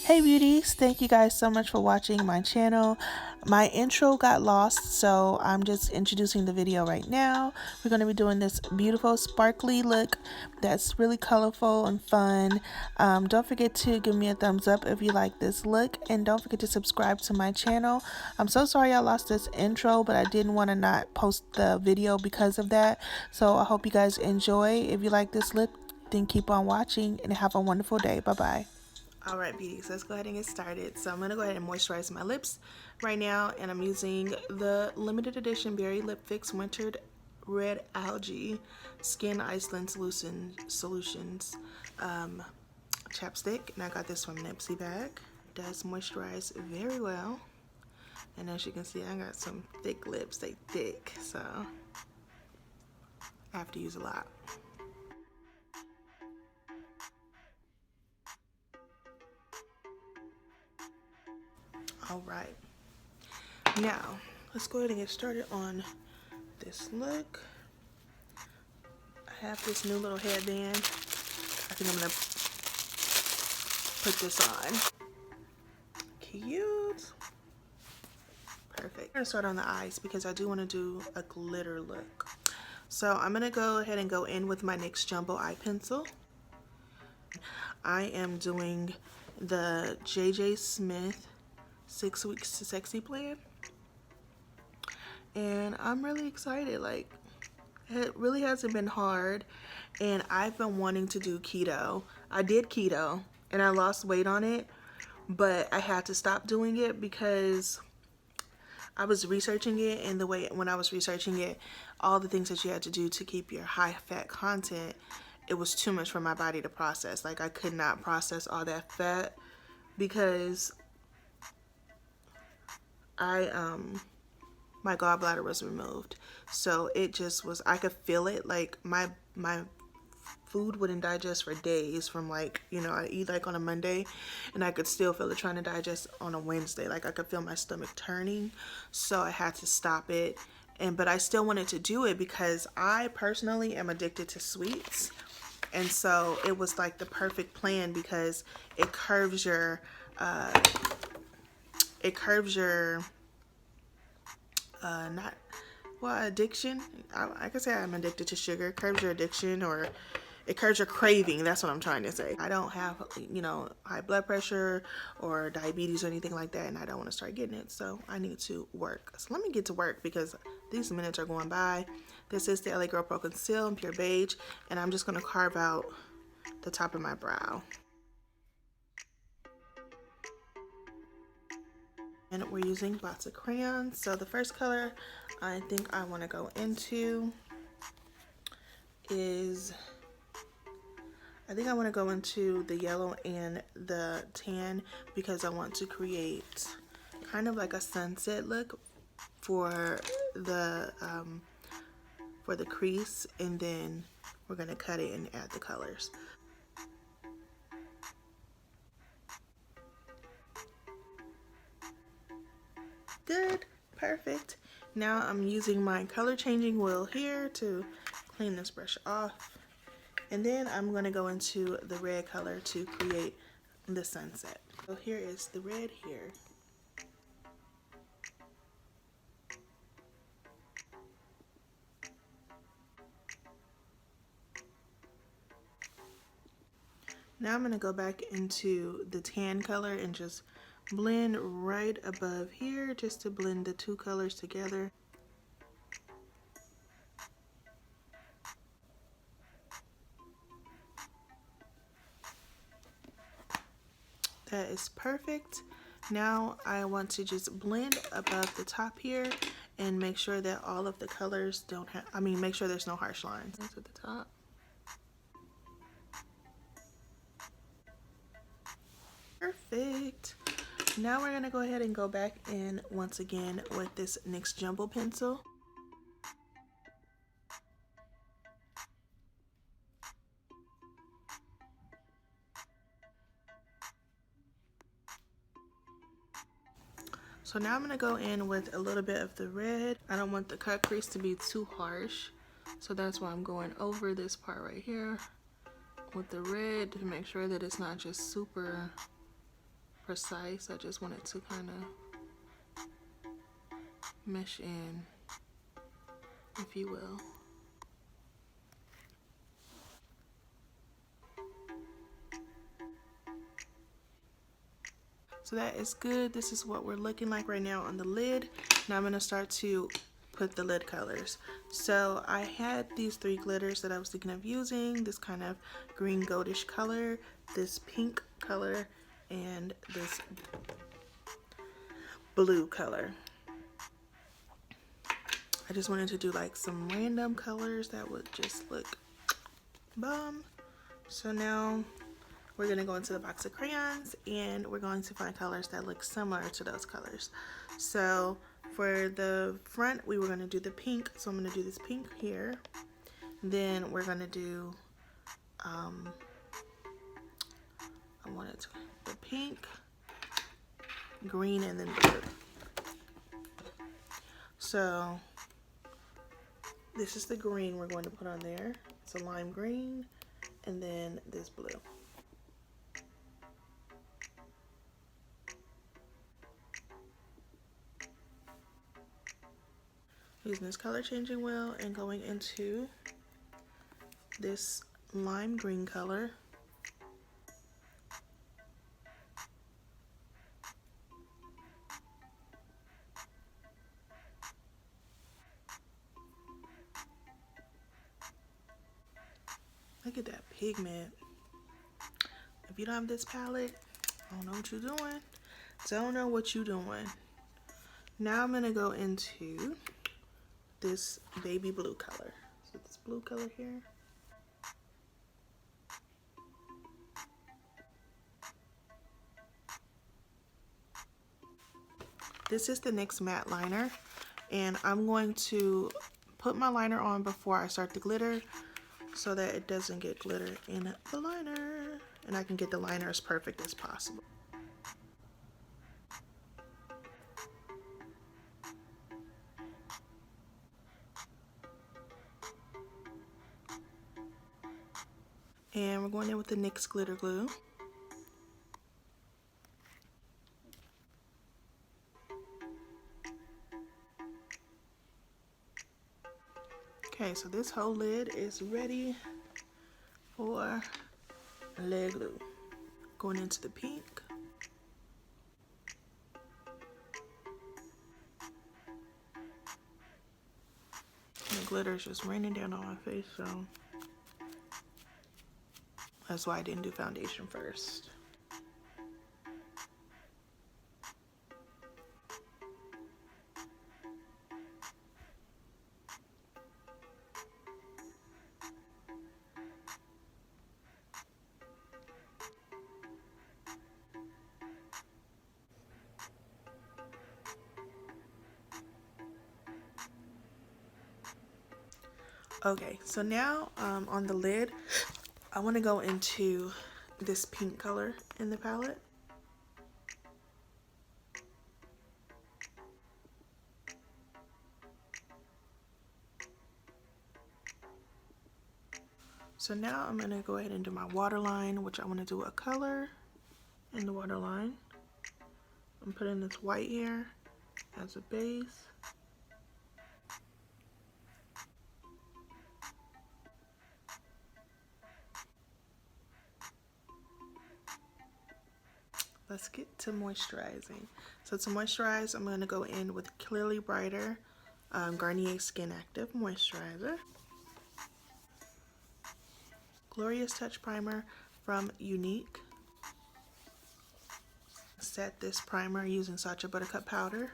Hey beauties, thank you guys so much for watching my channel. My intro got lost, so I'm just introducing the video right now. We're going to be doing this beautiful sparkly look that's really colorful and fun. Don't forget to give me a thumbs up if you like this look, and don't forget to subscribe to my channel. I'm so sorry I lost this intro, but I didn't want to not post the video because of that. So I hope you guys enjoy. If you like this look, then keep on watching and have a wonderful day. Bye bye. Alright beauties, let's go ahead and get started. So I'm going to go ahead and moisturize my lips right now, and I'm using the limited edition Berry Lip Fix Wintered Red Algae Skin Iceland Solutions chapstick, and I got this from M.A.C bag. It does moisturize very well, and as you can see I got some thick lips. They thick, so I have to use a lot. Alright, now let's go ahead and get started on this look. I have this new little headband. I think I'm gonna put this on. Cute. Perfect. I'm gonna start on the eyes because I do want to do a glitter look. So I'm gonna go ahead and go in with my NYX Jumbo Eye Pencil. I am doing the JJ Smith 6 Weeks to Sexy plan, and I'm really excited. Like, it really hasn't been hard, and I've been wanting to do keto. I did keto and I lost weight on it, but I had to stop doing it because I was researching it, and the way when I was researching it, all the things that you had to do to keep your high fat content, it was too much for my body to process. Like, I could not process all that fat because my gallbladder was removed. So it just was, I could feel it. Like, my food wouldn't digest for days. From, like, you know, I eat like on a Monday and I could still feel it trying to digest on a Wednesday. Like, I could feel my stomach turning, so I had to stop it. But I still wanted to do it because I personally am addicted to sweets, and so it was like the perfect plan because it curves your not, well, addiction. I could say I'm addicted to sugar. It curbs your addiction, or it curbs your craving. That's what I'm trying to say. I don't have, you know, high blood pressure or diabetes or anything like that, and I don't want to start getting it, so I need to work. So let me get to work because these minutes are going by. This is the LA Girl Pro Conceal in Pure Beige, and I'm just going to carve out the top of my brow. And we're using lots of crayons. So the first color I think I want to go into is, I think I want to go into the yellow and the tan because I want to create kind of like a sunset look for the crease, and then we're going to cut it and add the colors. Good, perfect. Now I'm using my color changing wheel here to clean this brush off, and then I'm going to go into the red color to create the sunset. So here is the red here. Now I'm going to go back into the tan color and just blend right above here, just to blend the two colors together. That is perfect. Now I want to just blend above the top here and make sure that all of the colors don't have, make sure there's no harsh lines at the top. Perfect. Now we're gonna go ahead and go back in once again with this NYX Jumbo pencil. So now I'm gonna go in with a little bit of the red. I don't want the cut crease to be too harsh, so that's why I'm going over this part right here with the red to make sure that it's not just super precise. I just want it to kind of mesh in, if you will. So that is good. This is what we're looking like right now on the lid. Now I'm going to start to put the lid colors. So I had these 3 glitters that I was thinking of using. This kind of green goldish color, this pink color, and this blue color. I just wanted to do like some random colors that would just look bomb. So now we're going to go into the box of crayons and we're going to find colors that look similar to those colors. So for the front, we were going to do the pink. So I'm going to do this pink here. Then we're going to do, I wanted to, the pink, green, and then blue. So this is the green we're going to put on there. It's a lime green, and then this blue. Using this color changing wheel and going into this lime green color. Look at that pigment. If you don't have this palette, I don't know what you're doing. Don't know what you're doing. Now I'm gonna go into this baby blue color. So this blue color here. This is the NYX matte liner, and I'm going to put my liner on before I start the glitter so that it doesn't get glitter in the liner, and I can get the liner as perfect as possible. And we're going in with the NYX glitter glue. Okay, so this whole lid is ready for lid glue. Going into the pink. And the glitter is just raining down on my face, so that's why I didn't do foundation first. Okay, so now on the lid, I want to go into this pink color in the palette. So now I'm going to go ahead and do my waterline, which I want to do a color in the waterline. I'm putting this white here as a base. Let's get to moisturizing. So to moisturize, I'm going to go in with Clearly Brighter Garnier Skin Active Moisturizer. Glorious Touch Primer from Unique. Set this primer using Sacha Buttercup Powder.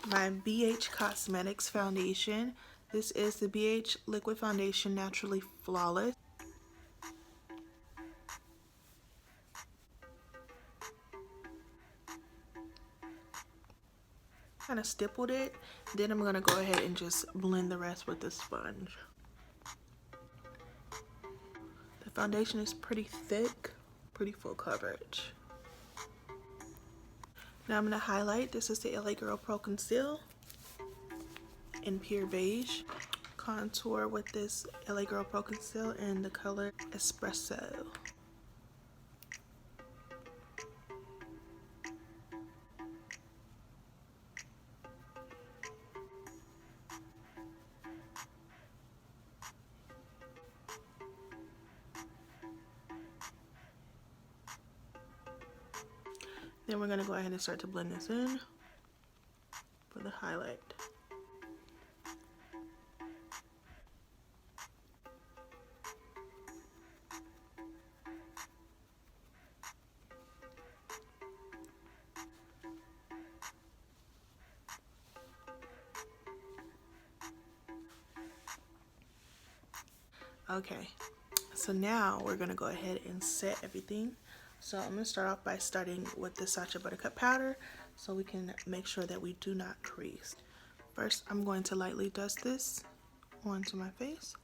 My BH Cosmetics Foundation. This is the BH Liquid Foundation Naturally Flawless. Kind of stippled it. Then I'm going to go ahead and just blend the rest with the sponge. The foundation is pretty thick, pretty full coverage. Now I'm going to highlight. This is the LA Girl Pro Conceal in Pure Beige. contour with this LA Girl Pro Conceal in the color Espresso. Then we're going to go ahead and start to blend this in for the highlight. Okay, so now we're going to go ahead and set everything. So I'm going to start off by starting with the Sacha Buttercup powder so we can make sure that we do not crease. First, I'm going to lightly dust this onto my face,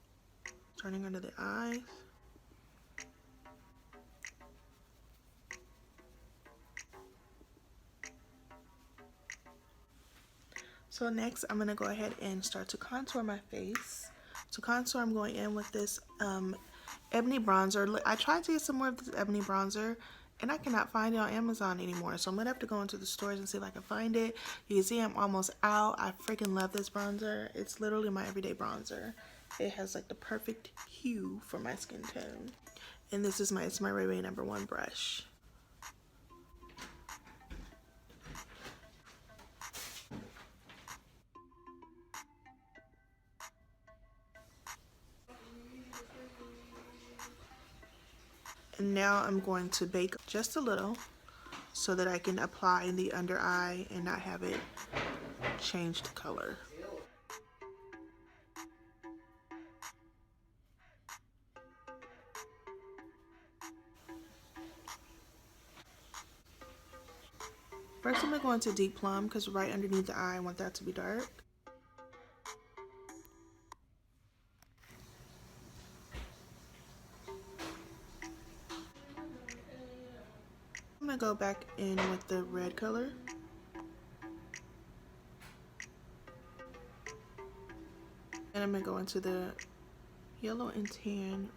starting under the eyes. So next, I'm going to go ahead and start to contour my face. To contour, I'm going in with this ebony bronzer. I tried to get some more of this ebony bronzer, and I cannot find it on Amazon anymore. So I'm going to have to go into the stores and see if I can find it. You can see I'm almost out. I freaking love this bronzer. It's literally my everyday bronzer. It has like the perfect hue for my skin tone. And this is it's my Ray number 1 brush. And now I'm going to bake just a little so that I can apply in the under eye and not have it change the color. First I'm going to go into Deep Plum because right underneath the eye I want that to be dark. I'm going to go back in with the red color. And I'm going to go into the yellow and tan.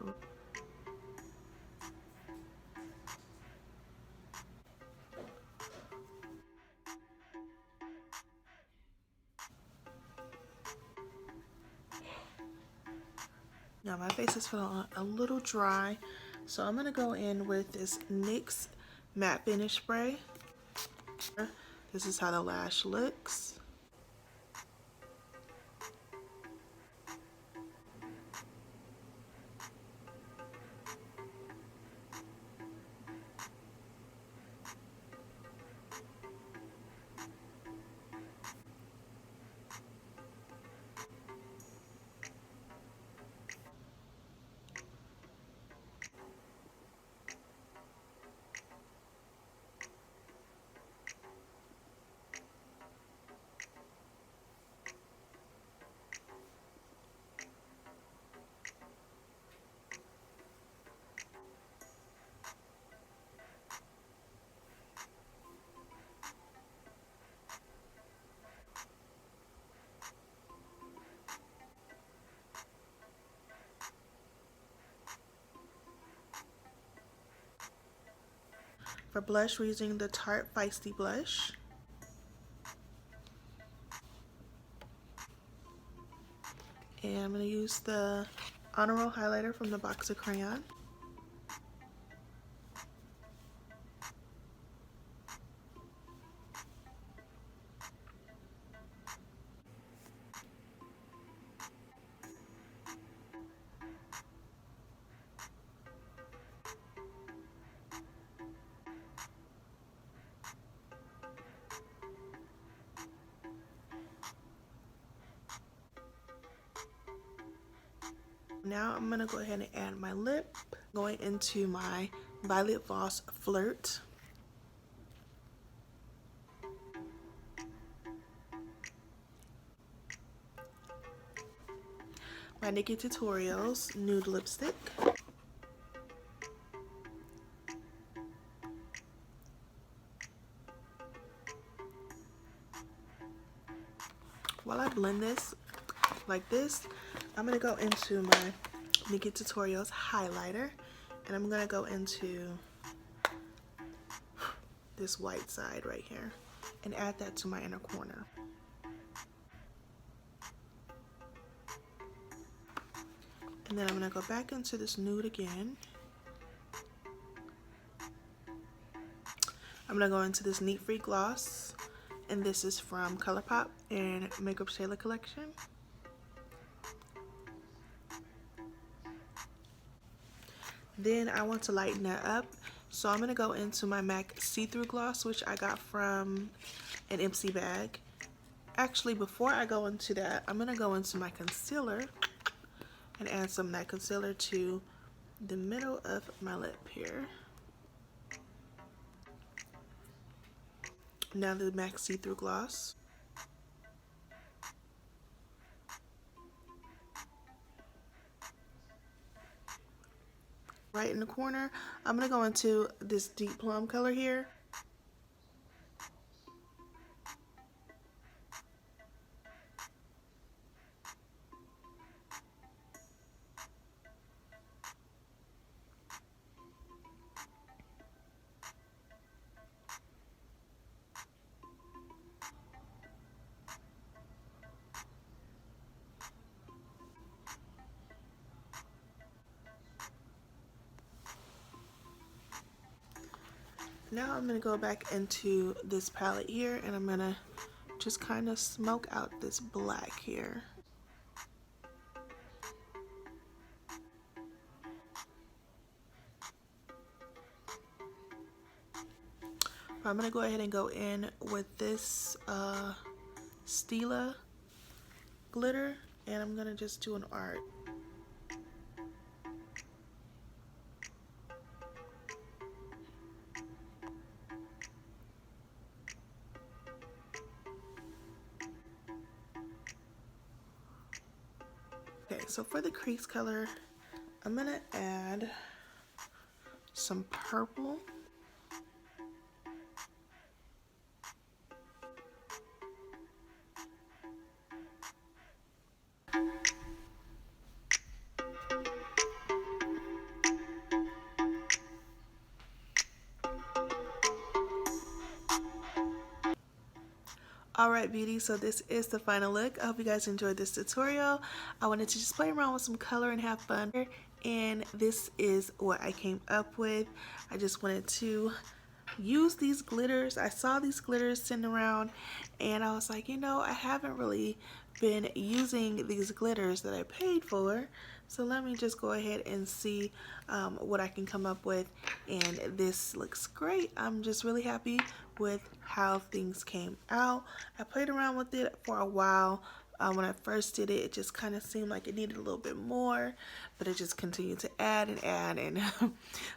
Now my face is feeling a little dry, so I'm going to go in with this NYX Matte Finish Spray. This is how the lash looks. For blush, we're using the Tarte Feisty Blush. And I'm going to use the Honor Roll highlighter from the box of Crayon. Now I'm going to go ahead and add my lip, going into my Violet Voss Flirt. My Nikki Tutorials Nude Lipstick. While I blend this like this, I'm going to go into my Nikki Tutorials highlighter, and I'm going to go into this white side right here and add that to my inner corner. And then I'm going to go back into this nude again. I'm going to go into this Neat Free Gloss, and this is from ColourPop and Makeup Shayla collection. Then I want to lighten that up, so I'm going to go into my M.A.C see-through gloss, which I got from an M.A.C bag. Actually, before I go into that, I'm going to go into my concealer and add some of that concealer to the middle of my lip here. Now the M.A.C see-through gloss. Right in the corner, I'm going to go into this deep plum color here. Now I'm going to go back into this palette here, and I'm going to just kind of smoke out this black here. I'm going to go ahead and go in with this Stila glitter, and I'm going to just do an art. Okay, so for the crease color, I'm going to add some purple. Alright beauty, so this is the final look. I hope you guys enjoyed this tutorial. I wanted to just play around with some color and have fun, and this is what I came up with. I just wanted to use these glitters. I saw these glitters sitting around, and I was like, you know, I haven't really been using these glitters that I paid for, so let me just go ahead and see what I can come up with. And this looks great. I'm just really happy with how things came out. I played around with it for a while. When I first did it, it just kind of seemed like it needed a little bit more, but it just continued to add and add, and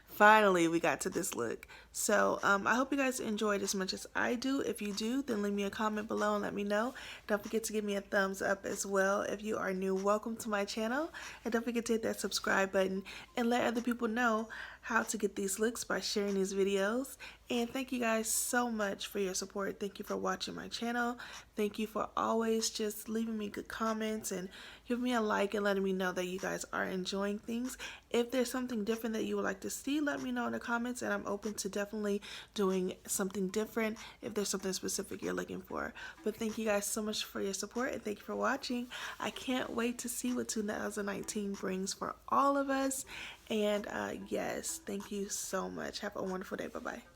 finally we got to this look. So I hope you guys enjoyed as much as I do. If you do, then leave me a comment below and let me know. Don't forget to give me a thumbs up as well. If you are new, welcome to my channel, and don't forget to hit that subscribe button and let other people know how to get these looks by sharing these videos. And thank you guys so much for your support. Thank you for watching my channel. Thank you for always just leaving me good comments and giving me a like and letting me know that you guys are enjoying things. If there's something different that you would like to see, let me know in the comments, and I'm open to definitely doing something different if there's something specific you're looking for. But thank you guys so much for your support, and thank you for watching. I can't wait to see what 2019 brings for all of us. And yes, thank you so much. Have a wonderful day. Bye-bye.